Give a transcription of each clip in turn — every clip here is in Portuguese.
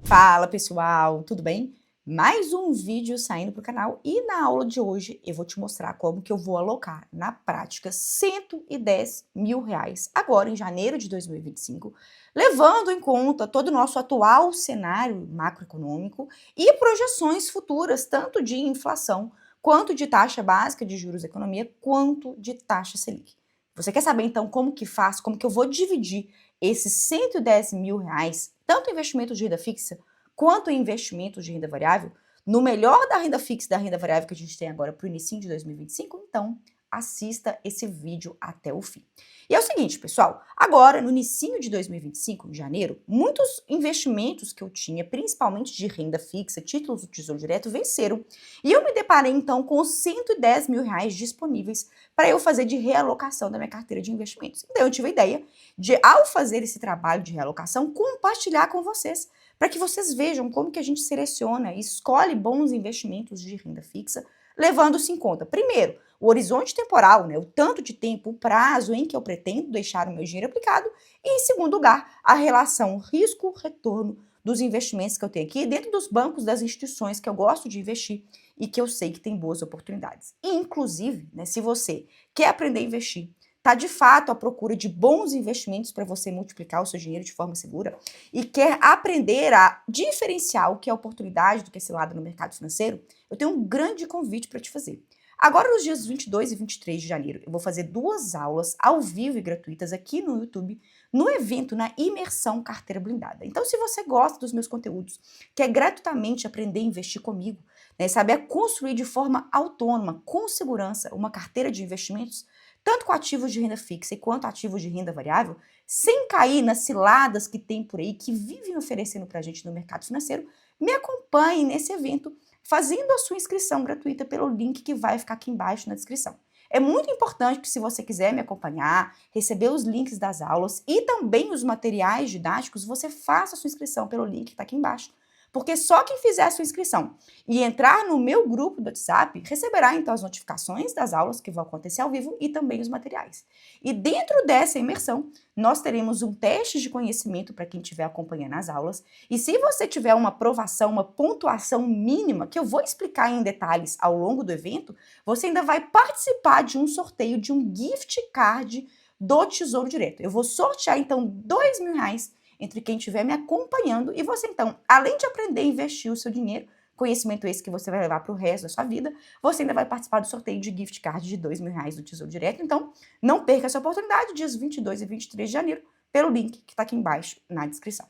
Fala pessoal, tudo bem? Mais um vídeo saindo para o canal e na aula de hoje eu vou te mostrar como que eu vou alocar na prática R$ 110.000 agora em janeiro de 2025, levando em conta todo o nosso atual cenário macroeconômico e projeções futuras, tanto de inflação, quanto de taxa básica de juros da economia, quanto de taxa Selic. Você quer saber então como que faz, como que eu vou dividir esses R$ 110.000, tanto em investimentos de renda fixa quanto em investimentos de renda variável, no melhor da renda fixa e da renda variável que a gente tem agora para o início de 2025, então assista esse vídeo até o fim. E é o seguinte, pessoal, agora no início de 2025, em janeiro, muitos investimentos que eu tinha, principalmente de renda fixa, títulos do Tesouro Direto, venceram. E eu me deparei então com os R$ 110.000 disponíveis para eu fazer de realocação da minha carteira de investimentos. Então eu tive a ideia de, ao fazer esse trabalho de realocação, compartilhar com vocês, para que vocês vejam como que a gente seleciona e escolhe bons investimentos de renda fixa, levando-se em conta, primeiro, o horizonte temporal, né, o tanto de tempo, o prazo em que eu pretendo deixar o meu dinheiro aplicado, e em segundo lugar, a relação risco-retorno dos investimentos que eu tenho aqui dentro dos bancos das instituições que eu gosto de investir e que eu sei que tem boas oportunidades. E, inclusive, né, se você quer aprender a investir, está de fato à procura de bons investimentos para você multiplicar o seu dinheiro de forma segura e quer aprender a diferenciar o que é oportunidade do que é cilada no mercado financeiro, eu tenho um grande convite para te fazer. Agora, nos dias 22 e 23 de janeiro, eu vou fazer 2 aulas ao vivo e gratuitas aqui no YouTube, no evento, na Imersão Carteira Blindada. Então, se você gosta dos meus conteúdos, quer gratuitamente aprender a investir comigo, né, saber construir de forma autônoma, com segurança, uma carteira de investimentos, tanto com ativos de renda fixa quanto ativos de renda variável, sem cair nas ciladas que tem por aí, que vivem oferecendo para a gente no mercado financeiro, me acompanhe nesse evento, fazendo a sua inscrição gratuita pelo link que vai ficar aqui embaixo na descrição. É muito importante que, se você quiser me acompanhar, receber os links das aulas e também os materiais didáticos, você faça a sua inscrição pelo link que está aqui embaixo. Porque só quem fizer a sua inscrição e entrar no meu grupo do WhatsApp receberá então as notificações das aulas que vão acontecer ao vivo e também os materiais. E dentro dessa imersão, nós teremos um teste de conhecimento para quem estiver acompanhando as aulas. E se você tiver uma aprovação, uma pontuação mínima, que eu vou explicar em detalhes ao longo do evento, você ainda vai participar de um sorteio de um gift card do Tesouro Direto. Eu vou sortear então R$ 2.000 entre quem estiver me acompanhando e você, então, além de aprender a investir o seu dinheiro, conhecimento esse que você vai levar para o resto da sua vida, você ainda vai participar do sorteio de gift card de R$ 2.000 do Tesouro Direto. Então, não perca essa oportunidade, dias 22 e 23 de janeiro, pelo link que está aqui embaixo na descrição.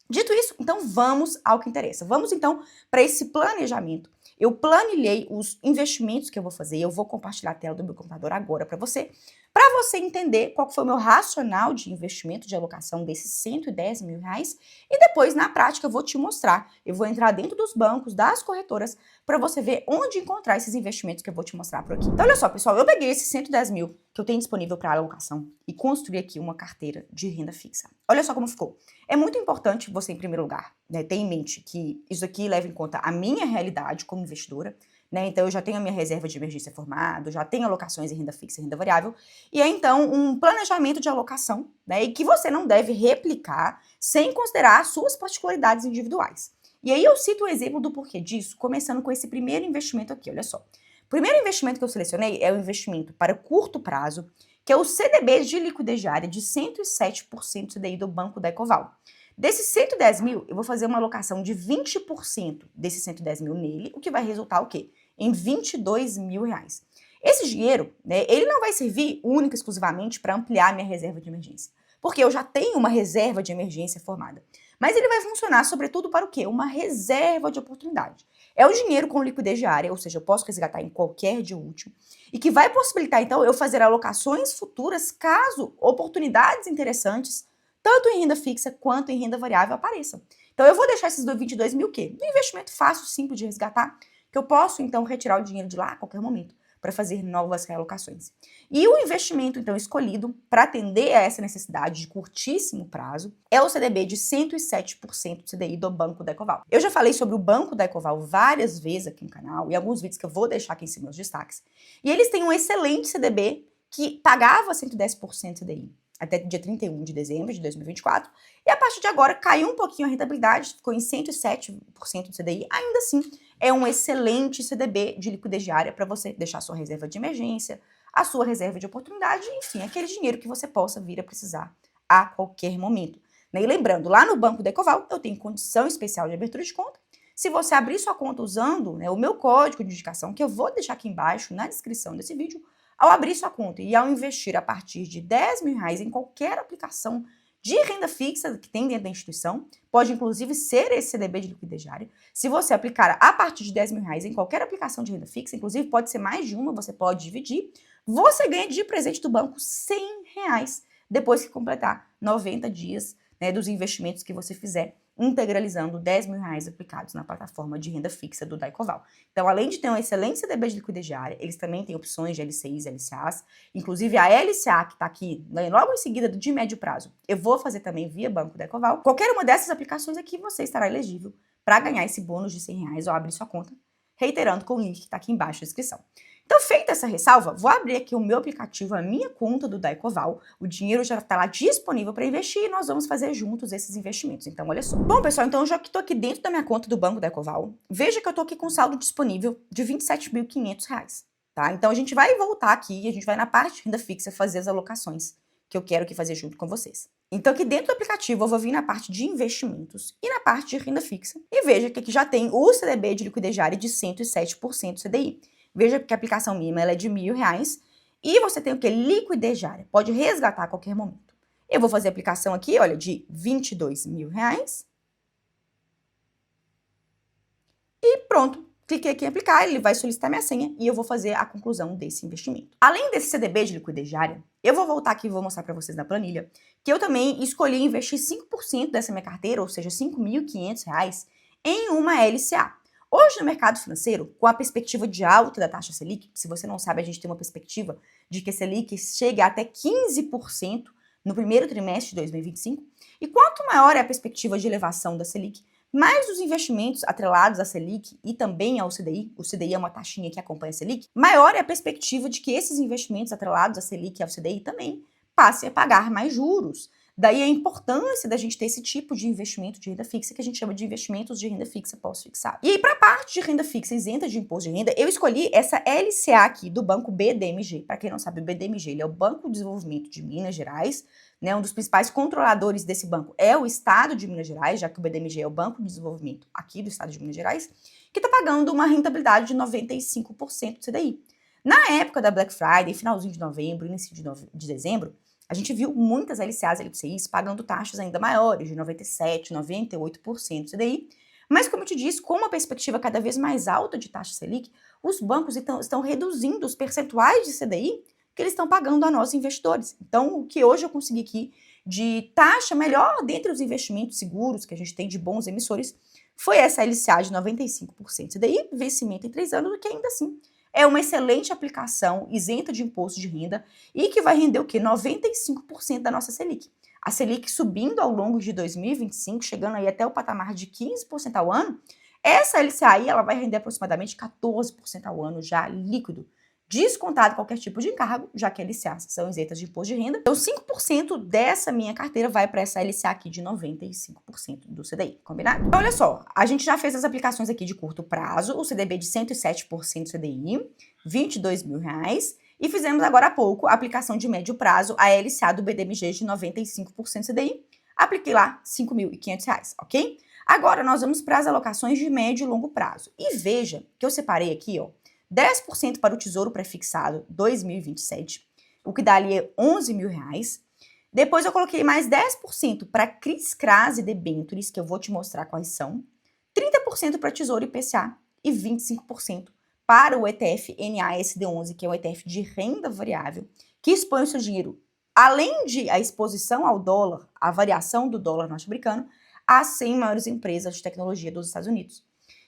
Dito isso, então vamos ao que interessa. Vamos então para esse planejamento. Eu planilhei os investimentos que eu vou fazer, eu vou compartilhar a tela do meu computador agora para você entender qual foi o meu racional de investimento, de alocação desses R$ 110.000 e depois, na prática, eu vou te mostrar. Eu vou entrar dentro dos bancos, das corretoras, para você ver onde encontrar esses investimentos que eu vou te mostrar por aqui. Então, olha só, pessoal, eu peguei esses 110.000 que eu tenho disponível para alocação e construí aqui uma carteira de renda fixa. Olha só como ficou. É muito importante você, em primeiro lugar, né, ter em mente que isso aqui leva em conta a minha realidade como investidora, né? Então, eu já tenho a minha reserva de emergência formada, já tenho alocações em renda fixa e renda variável, e é, então, um planejamento de alocação, né, e que você não deve replicar sem considerar as suas particularidades individuais. E aí eu cito o exemplo do porquê disso, começando com esse primeiro investimento aqui, olha só. O primeiro investimento que eu selecionei é o investimento para curto prazo, que é o CDB de liquidez diária de 107% CDI do Banco da Ecoval. Desses 110.000, eu vou fazer uma alocação de 20% desses 110.000 nele, o que vai resultar o quê? Em R$ 22.000. Esse dinheiro, né, ele não vai servir única e exclusivamente para ampliar minha reserva de emergência, porque eu já tenho uma reserva de emergência formada. Mas ele vai funcionar, sobretudo, para o quê? Uma reserva de oportunidade. É o dinheiro com liquidez diária, ou seja, eu posso resgatar em qualquer dia útil, e que vai possibilitar, então, eu fazer alocações futuras caso oportunidades interessantes, tanto em renda fixa quanto em renda variável, apareçam. Então, eu vou deixar esses 22.000 o quê? Um investimento fácil, simples de resgatar, que eu posso, então, retirar o dinheiro de lá a qualquer momento para fazer novas realocações. E o investimento, então, escolhido para atender a essa necessidade de curtíssimo prazo é o CDB de 107% CDI do Banco da Ecoval. Eu já falei sobre o Banco da Ecoval várias vezes aqui no canal e alguns vídeos que eu vou deixar aqui em cima nos destaques. E eles têm um excelente CDB que pagava 110% CDI. até dia 31 de dezembro de 2024, e a partir de agora caiu um pouquinho a rentabilidade, ficou em 107% do CDI, ainda assim é um excelente CDB de liquidez diária para você deixar sua reserva de emergência, a sua reserva de oportunidade, enfim, aquele dinheiro que você possa vir a precisar a qualquer momento. E lembrando, lá no Banco da Ecoval eu tenho condição especial de abertura de conta. Se você abrir sua conta usando o meu código de indicação, que eu vou deixar aqui embaixo na descrição desse vídeo, ao abrir sua conta e ao investir a partir de R$ 10.000 em qualquer aplicação de renda fixa que tem dentro da instituição, pode inclusive ser esse CDB de liquidez diária. Se você aplicar a partir de R$ 10.000 em qualquer aplicação de renda fixa, inclusive pode ser mais de uma, você pode dividir, você ganha de presente do banco R$ 100 depois que completar 90 dias dos investimentos que você fizer, integralizando R$ 10.000 aplicados na plataforma de renda fixa do Daicoval. Então, além de ter um excelente CDB de liquidez diária, eles também têm opções de LCIs e LCAs, inclusive a LCA, que está aqui logo em seguida de médio prazo, eu vou fazer também via Banco Daicoval. Qualquer uma dessas aplicações aqui, você estará elegível para ganhar esse bônus de R$ 100 ao abrir sua conta, reiterando com o link que está aqui embaixo na descrição. Então, feita essa ressalva, vou abrir aqui o meu aplicativo, a minha conta do Daicoval. O dinheiro já está lá disponível para investir e nós vamos fazer juntos esses investimentos. Então, olha só. Bom, pessoal, então eu já estou aqui dentro da minha conta do Banco Daicoval. Veja que eu estou aqui com saldo disponível de R$ 27.500, tá? Então, a gente vai voltar aqui, a gente vai na parte de renda fixa fazer as alocações que eu quero aqui fazer junto com vocês. Então, aqui dentro do aplicativo, eu vou vir na parte de investimentos e na parte de renda fixa. E veja que aqui já tem o CDB de liquidez diária de 107% CDI. Veja que a aplicação mínima ela é de R$ 1.000 e você tem o que? Liquidez diária. Pode resgatar a qualquer momento. Eu vou fazer a aplicação aqui, olha, de R$ 22.000. E pronto. Cliquei aqui em aplicar, ele vai solicitar minha senha e eu vou fazer a conclusão desse investimento. Além desse CDB de liquidez diária, eu vou voltar aqui e vou mostrar para vocês na planilha que eu também escolhi investir 5% dessa minha carteira, ou seja, R$ 5.500, em uma LCA. Hoje, no mercado financeiro, com a perspectiva de alta da taxa Selic, se você não sabe, a gente tem uma perspectiva de que a Selic chegue a até 15% no primeiro trimestre de 2025, e quanto maior é a perspectiva de elevação da Selic, mais os investimentos atrelados à Selic e também ao CDI, o CDI é uma taxinha que acompanha a Selic, maior é a perspectiva de que esses investimentos atrelados à Selic e ao CDI também passem a pagar mais juros. Daí a importância da gente ter esse tipo de investimento de renda fixa que a gente chama de investimentos de renda fixa pós-fixado. E aí, para a parte de renda fixa isenta de imposto de renda, eu escolhi essa LCA aqui do Banco BDMG. Para quem não sabe, o BDMG ele é o Banco de Desenvolvimento de Minas Gerais. Um dos principais controladores desse banco é o Estado de Minas Gerais, já que o BDMG é o Banco de Desenvolvimento aqui do Estado de Minas Gerais, que está pagando uma rentabilidade de 95% do CDI. Na época da Black Friday, finalzinho de novembro, início de dezembro, a gente viu muitas LCAs e LCIs pagando taxas ainda maiores, de 97%, 98% CDI. Mas, como eu te disse, com uma perspectiva cada vez mais alta de taxa Selic, os bancos estão reduzindo os percentuais de CDI que eles estão pagando a nós investidores. Então, o que hoje eu consegui aqui de taxa melhor dentre os investimentos seguros que a gente tem de bons emissores foi essa LCA de 95% CDI, vencimento em 3 anos, que ainda assim é uma excelente aplicação, isenta de imposto de renda e que vai render o quê? 95% da nossa Selic. A Selic subindo ao longo de 2025, chegando aí até o patamar de 15% ao ano, essa LCA aí ela vai render aproximadamente 14% ao ano já líquido, descontado qualquer tipo de encargo, já que LCAs são isentas de imposto de renda. Então, 5% dessa minha carteira vai para essa LCA aqui de 95% do CDI, combinado? Então, olha só, a gente já fez as aplicações aqui de curto prazo, o CDB de 107% CDI, R$ 22.000, e fizemos agora há pouco a aplicação de médio prazo, a LCA do BDMG de 95% CDI, apliquei lá R$ 5.500, ok? Agora, nós vamos para as alocações de médio e longo prazo. E veja que eu separei aqui, ó, 10% para o Tesouro Prefixado 2027, o que dá ali R$ 11.000. Depois eu coloquei mais 10% para CRIs-CRAS e debêntures, que eu vou te mostrar quais são. 30% para Tesouro IPCA e 25% para o ETF NASD11, que é um ETF de renda variável, que expõe o seu dinheiro, além de a exposição ao dólar, a variação do dólar norte-americano, às 100 maiores empresas de tecnologia dos Estados Unidos.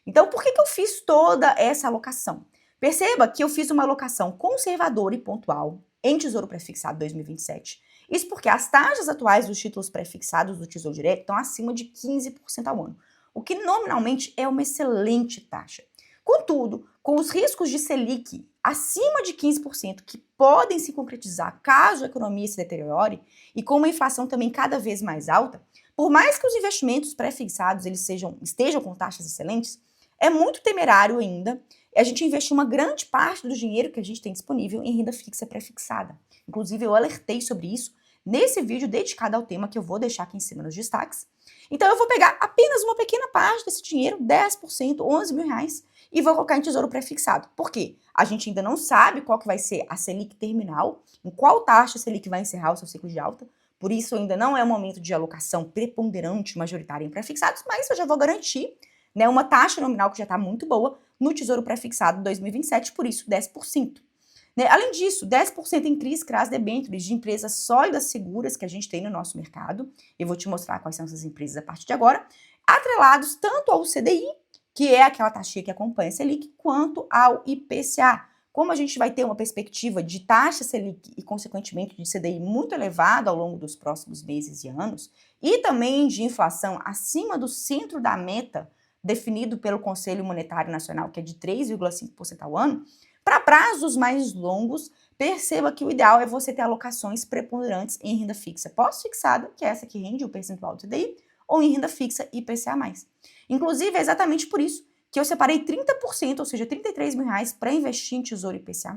Então, por que eu fiz toda essa alocação? Perceba que eu fiz uma alocação conservadora e pontual em Tesouro Prefixado 2027. Isso porque as taxas atuais dos títulos prefixados do Tesouro Direto estão acima de 15% ao ano, o que nominalmente é uma excelente taxa. Contudo, com os riscos de Selic acima de 15%, que podem se concretizar caso a economia se deteriore, e com uma inflação também cada vez mais alta, por mais que os investimentos pré-fixados estejam com taxas excelentes, é muito temerário ainda a gente investir uma grande parte do dinheiro que a gente tem disponível em renda fixa pré-fixada. Inclusive, eu alertei sobre isso nesse vídeo dedicado ao tema que eu vou deixar aqui em cima nos destaques. Então, eu vou pegar apenas uma pequena parte desse dinheiro, 10%, 11 mil reais, e vou colocar em tesouro pré-fixado. Por quê? A gente ainda não sabe qual que vai ser a Selic terminal, em qual taxa a Selic vai encerrar o seu ciclo de alta. Por isso, ainda não é o momento de alocação preponderante majoritária em pré-fixados, mas eu já vou garantir, né, uma taxa nominal que já está muito boa no Tesouro Pré-Fixado 2027, por isso 10%. Né? Além disso, 10% em CRIs, CRAs, debêntures de empresas sólidas, seguras que a gente tem no nosso mercado. Eu vou te mostrar quais são essas empresas a partir de agora, atrelados tanto ao CDI, que é aquela taxa que acompanha a Selic, quanto ao IPCA. Como a gente vai ter uma perspectiva de taxa Selic e, consequentemente, de CDI muito elevada ao longo dos próximos meses e anos, e também de inflação acima do centro da meta definido pelo Conselho Monetário Nacional, que é de 3,5% ao ano, para prazos mais longos, perceba que o ideal é você ter alocações preponderantes em renda fixa pós-fixada, que é essa que rende o percentual do CDI, ou em renda fixa IPCA+. Inclusive, é exatamente por isso que eu separei 30%, ou seja, 33 mil reais para investir em Tesouro IPCA+.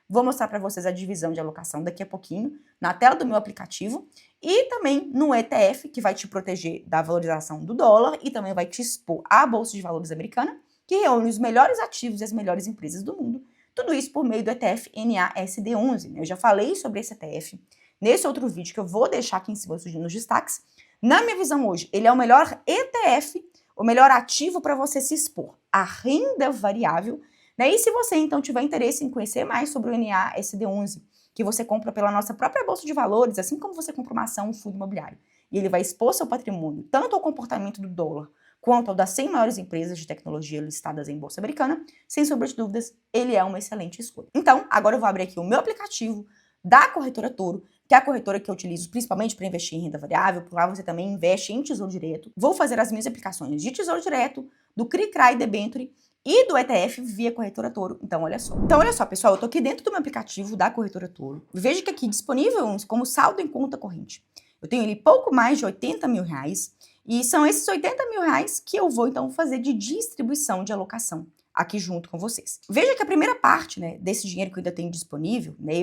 Vou mostrar para vocês a divisão de alocação daqui a pouquinho, na tela do meu aplicativo, e também no ETF, que vai te proteger da valorização do dólar e também vai te expor à Bolsa de Valores americana, que reúne os melhores ativos e as melhores empresas do mundo. Tudo isso por meio do ETF NASD11. Eu já falei sobre esse ETF nesse outro vídeo que eu vou deixar aqui em cima nos destaques. Na minha visão hoje, ele é o melhor ETF, o melhor ativo para você se expor à renda variável. Né? E se você então tiver interesse em conhecer mais sobre o NASD11, que você compra pela nossa própria Bolsa de Valores, assim como você compra uma ação, um fundo imobiliário, e ele vai expor seu patrimônio tanto ao comportamento do dólar quanto ao das 100 maiores empresas de tecnologia listadas em Bolsa Americana, sem sombra de dúvidas, ele é uma excelente escolha. Então, agora eu vou abrir aqui o meu aplicativo da Corretora Toro, que é a corretora que eu utilizo principalmente para investir em renda variável, por lá você também investe em Tesouro Direto. Vou fazer as minhas aplicações de Tesouro Direto, do CRI, CRA e Debenture e do ETF via Corretora Toro. Então, olha só, pessoal, eu tô aqui dentro do meu aplicativo da Corretora Toro. Veja que aqui disponível como saldo em conta corrente. Eu tenho ali pouco mais de 80 mil reais e são esses 80 mil reais que eu vou, então, fazer de distribuição de alocação aqui junto com vocês. Veja que a primeira parte, né, desse dinheiro que eu ainda tenho disponível, né,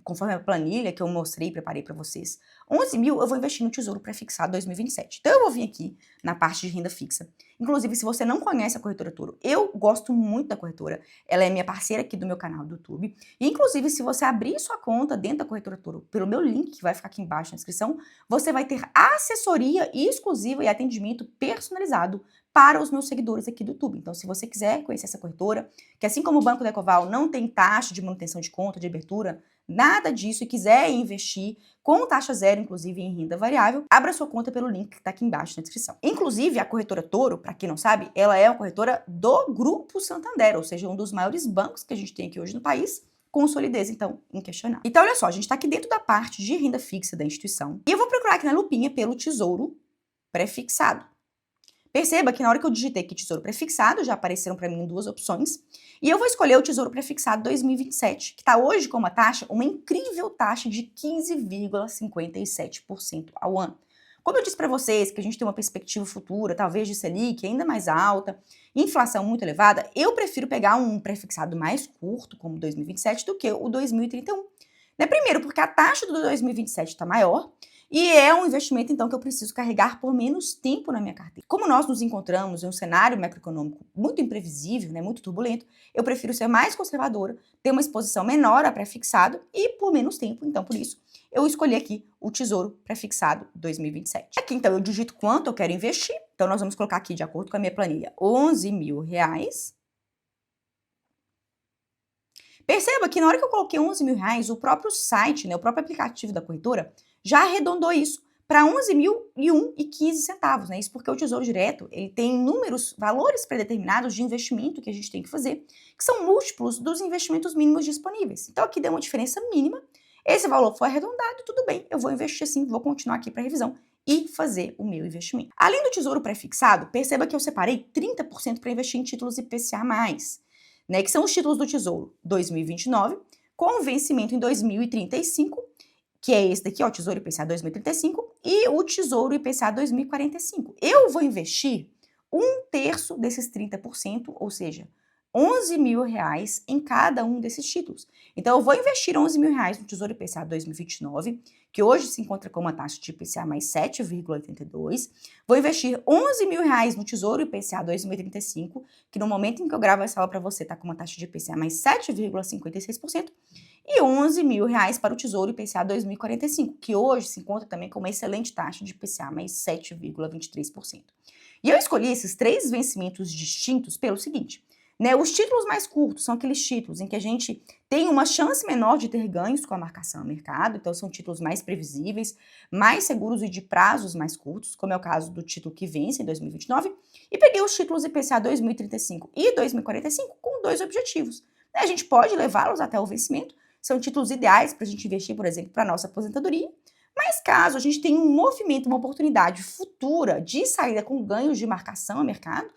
conforme a planilha que eu mostrei e preparei para vocês, 11 mil eu vou investir no Tesouro Pré-Fixado 2027. Então eu vou vir aqui na parte de renda fixa. Inclusive, se você não conhece a Corretora Toro, eu gosto muito da corretora. Ela é minha parceira aqui do meu canal do YouTube. E, inclusive, se você abrir sua conta dentro da Corretora Toro, pelo meu link que vai ficar aqui embaixo na descrição, você vai ter assessoria exclusiva e atendimento personalizado para os meus seguidores aqui do YouTube. Então, se você quiser conhecer essa corretora, que assim como o Banco da Ecoval não tem taxa de manutenção de conta, de abertura, nada disso, e quiser investir com taxa zero, inclusive em renda variável, abra sua conta pelo link que está aqui embaixo na descrição. Inclusive, a Corretora Toro, para quem não sabe, ela é uma corretora do Grupo Santander, ou seja, um dos maiores bancos que a gente tem aqui hoje no país, com solidez, então, inquestionável. Então, olha só, a gente está aqui dentro da parte de renda fixa da instituição, e eu vou procurar aqui na lupinha pelo Tesouro Pré-Fixado. Perceba que na hora que eu digitei aqui Tesouro Pré-Fixado, já apareceram para mim duas opções, e eu vou escolher o Tesouro Pré-Fixado 2027, que está hoje com uma taxa, uma incrível taxa de 15,57% ao ano. Como eu disse para vocês que a gente tem uma perspectiva futura, talvez de Selic ainda mais alta, inflação muito elevada, eu prefiro pegar um pré-fixado mais curto, como 2027, do que o 2031. Né? Primeiro, porque a taxa do 2027 está maior, e é um investimento, então, que eu preciso carregar por menos tempo na minha carteira. Como nós nos encontramos em um cenário macroeconômico muito imprevisível, né, muito turbulento, eu prefiro ser mais conservadora, ter uma exposição menor a pré-fixado e por menos tempo. Então, por isso, eu escolhi aqui o Tesouro Pré-Fixado 2027. Aqui, então, eu digito quanto eu quero investir. Então, nós vamos colocar aqui, de acordo com a minha planilha, 11 mil reais. Perceba que na hora que eu coloquei 11 mil reais, o próprio site, né, o próprio aplicativo da corretora, já arredondou isso para 11.001,15 centavos, né? Isso porque o Tesouro Direto, ele tem inúmeros valores predeterminados de investimento que a gente tem que fazer, que são múltiplos dos investimentos mínimos disponíveis. Então aqui deu uma diferença mínima, esse valor foi arredondado, tudo bem, eu vou investir assim, vou continuar aqui para revisão e fazer o meu investimento. Além do tesouro pré-fixado, perceba que eu separei 30% para investir em títulos IPCA+, né, que são os títulos do Tesouro 2029, com vencimento em 2035, que é esse daqui, ó, Tesouro IPCA 2035, e o Tesouro IPCA 2045. Eu vou investir 1/3 desses 30%, ou seja, R$ 11.000 em cada um desses títulos. Então, eu vou investir R$ 11.000 no Tesouro IPCA 2029, que hoje se encontra com uma taxa de IPCA mais 7,82. Vou investir R$ 11.000 no Tesouro IPCA 2035, que no momento em que eu gravo essa aula para você está com uma taxa de IPCA mais 7,56%. E R$ 11.000 para o Tesouro IPCA 2045, que hoje se encontra também com uma excelente taxa de IPCA mais 7,23%. E eu escolhi esses 3 vencimentos distintos pelo seguinte, né? Os títulos mais curtos são aqueles títulos em que a gente tem uma chance menor de ter ganhos com a marcação a mercado, então são títulos mais previsíveis, mais seguros e de prazos mais curtos, como é o caso do título que vence em 2029, e peguei os títulos IPCA 2035 e 2045 com 2 objetivos. A gente pode levá-los até o vencimento, são títulos ideais para a gente investir, por exemplo, para a nossa aposentadoria, mas caso a gente tenha um movimento, uma oportunidade futura de saída com ganhos de marcação a mercado,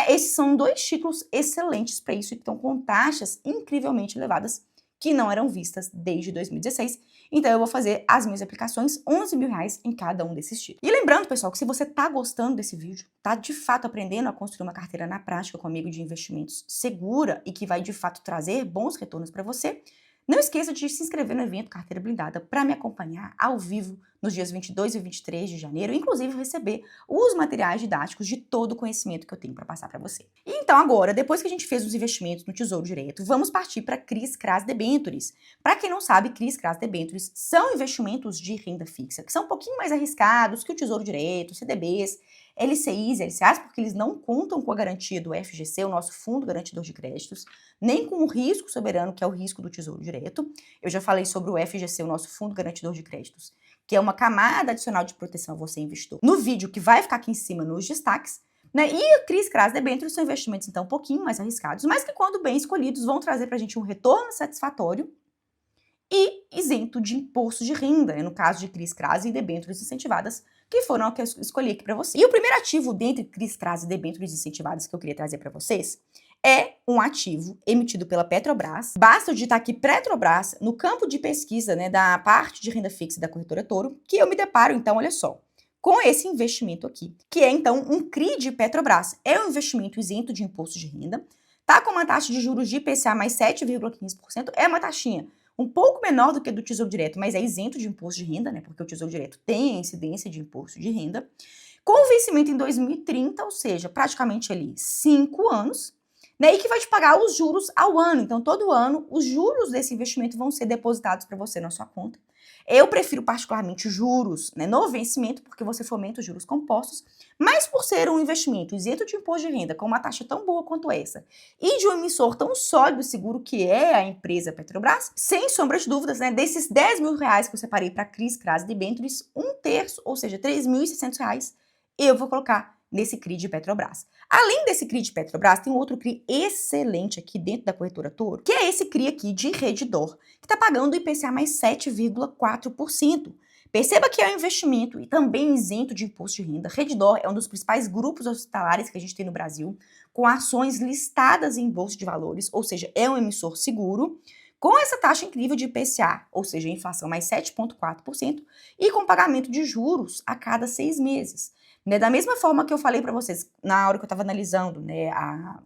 esses são 2 títulos excelentes para isso e estão com taxas incrivelmente elevadas que não eram vistas desde 2016. Então, eu vou fazer as minhas aplicações, R$ 11.000 em cada um desses títulos. E lembrando, pessoal, que se você está gostando desse vídeo, está de fato aprendendo a construir uma carteira na prática comigo de investimentos segura e que vai de fato trazer bons retornos para você, não esqueça de se inscrever no evento Carteira Blindada para me acompanhar ao vivo nos dias 22 e 23 de janeiro, inclusive receber os materiais didáticos de todo o conhecimento que eu tenho para passar para você. E então agora, depois que a gente fez os investimentos no Tesouro Direto, vamos partir para CRIs/CRAS Debêntures. Para quem não sabe, CRIs/CRAS Debêntures são investimentos de renda fixa, que são um pouquinho mais arriscados que o Tesouro Direto, CDBs, LCIs e LCAs, porque eles não contam com a garantia do FGC, o nosso Fundo Garantidor de Créditos, nem com o risco soberano, que é o risco do Tesouro Direto. Eu já falei sobre o FGC, o nosso Fundo Garantidor de Créditos, que é uma camada adicional de proteção a você, investidor, no vídeo que vai ficar aqui em cima nos destaques, né? E o CRIs/CRAS Debêntures são investimentos, então, um pouquinho mais arriscados, mas que, quando bem escolhidos, vão trazer para a gente um retorno satisfatório e isento de imposto de renda, no caso de CRIs/CRAS e debêntures incentivadas, que foram o que eu escolhi aqui para você. E o primeiro ativo dentre CRIs/CRAS e debêntures incentivadas que eu queria trazer para vocês é um ativo emitido pela Petrobras. Basta eu digitar aqui Petrobras no campo de pesquisa, né, da parte de renda fixa da corretora Toro, que eu me deparo, então, olha só, com esse investimento aqui, que é, então, um CRI de Petrobras. É um investimento isento de imposto de renda, tá com uma taxa de juros de IPCA mais 7,15%, é uma taxinha um pouco menor do que a do Tesouro Direto, mas é isento de imposto de renda, né? Porque o Tesouro Direto tem a incidência de imposto de renda. Com vencimento em 2030, ou seja, praticamente ali 5 anos, né? E que vai te pagar os juros ao ano. Então, todo ano, os juros desse investimento vão ser depositados para você na sua conta. Eu prefiro particularmente juros, né, no vencimento, porque você fomenta os juros compostos, mas por ser um investimento isento de imposto de renda, com uma taxa tão boa quanto essa, e de um emissor tão sólido e seguro que é a empresa Petrobras, sem sombra de dúvidas, né, desses R$ 10.000 que eu separei para CRIs/CRAS e debêntures, 1/3, ou seja, R$ 3.600, eu vou colocar nesse CRI de Petrobras. Além desse CRI de Petrobras, tem um outro CRI excelente aqui dentro da corretora Toro, que é esse CRI aqui de Redditor, que está pagando IPCA mais 7,4%. Perceba que é um investimento e também isento de imposto de renda. Redditor é um dos principais grupos hospitalares que a gente tem no Brasil, com ações listadas em bolsa de valores, ou seja, é um emissor seguro, com essa taxa incrível de IPCA, ou seja, inflação mais 7,4%, e com pagamento de juros a cada 6 meses. Né, da mesma forma que eu falei para vocês na hora que eu estava analisando, né,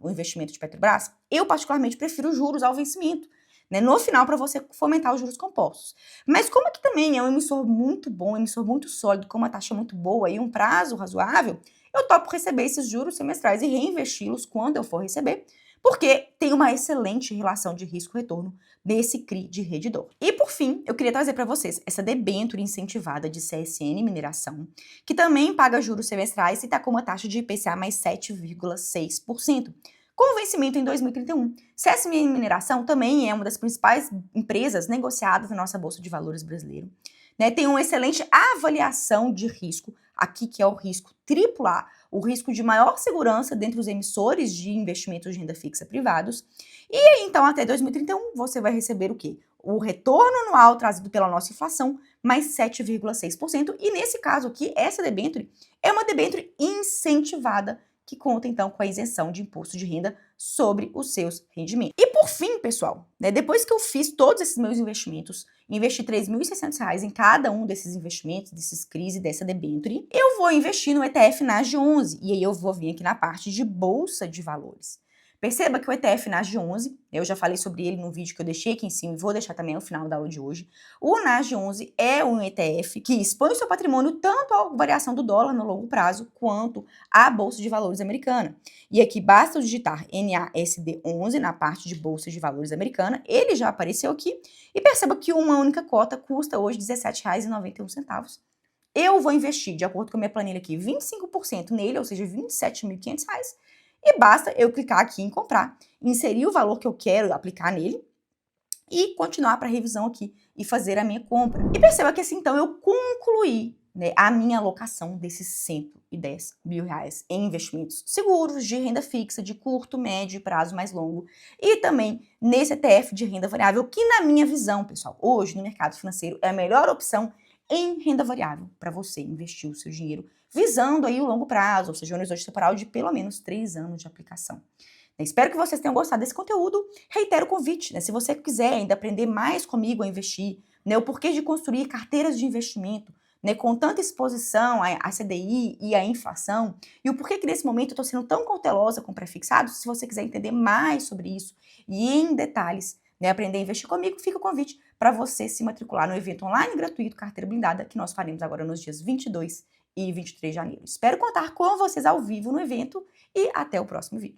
o investimento de Petrobras, eu particularmente prefiro juros ao vencimento, né, no final, para você fomentar os juros compostos. Mas como aqui também é um emissor muito bom, um emissor muito sólido, com uma taxa muito boa e um prazo razoável, eu topo receber esses juros semestrais e reinvesti-los quando eu for receber, porque tem uma excelente relação de risco-retorno nesse CRI de Redditor. E por fim, eu queria trazer para vocês essa debênture incentivada de CSN Mineração, que também paga juros semestrais e está com uma taxa de IPCA mais 7,6%, com vencimento em 2031. CSN Mineração também é uma das principais empresas negociadas na nossa Bolsa de Valores brasileira. Né, tem uma excelente avaliação de risco, aqui que é o risco AAA, o risco de maior segurança dentre os emissores de investimentos de renda fixa privados. E aí, então, até 2031, você vai receber o quê? o retorno anual trazido pela nossa inflação, mais 7,6%. E nesse caso aqui, essa debênture é uma debênture incentivada, que conta então com a isenção de imposto de renda sobre os seus rendimentos. E por fim, pessoal, né, depois que eu fiz todos esses meus investimentos, investi R$ 3.600 em cada um desses investimentos, desses CRIs e dessa debênture, eu vou investir no ETF NASD11, e aí eu vou vir aqui na parte de Bolsa de Valores. Perceba que o ETF NASD11, eu já falei sobre ele no vídeo que eu deixei aqui em cima e vou deixar também no final da aula de hoje. O NASD11 é um ETF que expõe o seu patrimônio tanto à variação do dólar no longo prazo quanto à Bolsa de Valores americana. E aqui basta digitar NASD11 na parte de Bolsa de Valores americana, ele já apareceu aqui, e perceba que uma única cota custa hoje R$ 17,91. Eu vou investir, de acordo com a minha planilha aqui, 25% nele, ou seja, R$ 27.500, e basta eu clicar aqui em comprar, inserir o valor que eu quero aplicar nele e continuar para revisão aqui e fazer a minha compra. E perceba que assim, então, eu concluí, né, a minha alocação desses R$ 110 mil em investimentos seguros, de renda fixa, de curto, médio e prazo mais longo, e também nesse ETF de renda variável, que na minha visão, pessoal, hoje no mercado financeiro é a melhor opção em renda variável para você investir o seu dinheiro, visando aí o longo prazo, ou seja, um horizonte temporal de pelo menos 3 anos de aplicação. Espero que vocês tenham gostado desse conteúdo. Reitero o convite, né? Se você quiser ainda aprender mais comigo a investir, né, o porquê de construir carteiras de investimento, né, com tanta exposição à CDI e à inflação, e o porquê que nesse momento eu estou sendo tão cautelosa com pré-fixados, se você quiser entender mais sobre isso e em detalhes, né, aprender a investir comigo, fica o convite para você se matricular no evento online gratuito Carteira Blindada, que nós faremos agora nos dias 22 e 23 de janeiro. Espero contar com vocês ao vivo no evento e até o próximo vídeo.